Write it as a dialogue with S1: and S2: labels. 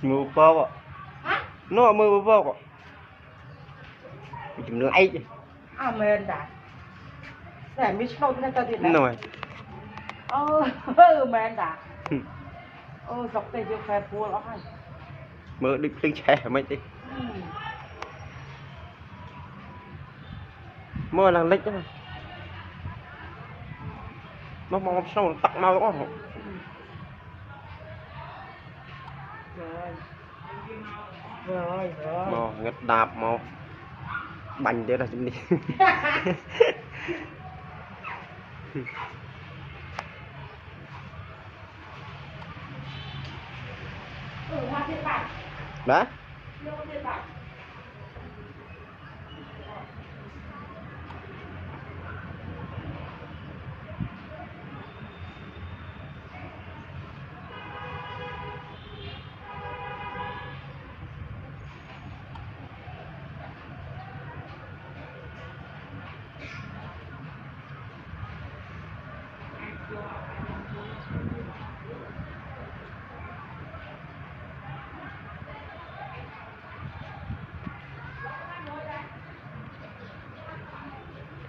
S1: mưa bao ạ nó mưa bao ạ chừng lại chứ
S2: mền đã để mi sâu ra tao đi
S1: rồi
S2: mền đã dọc tay chưa phải bùa lắm hay
S1: mưa đi tinh trẻ mấy tí mưa là lệch đó nó mong sâu tắt mau đó
S2: rồi
S1: mò nghịch đạp mò bành để ra chim đi đó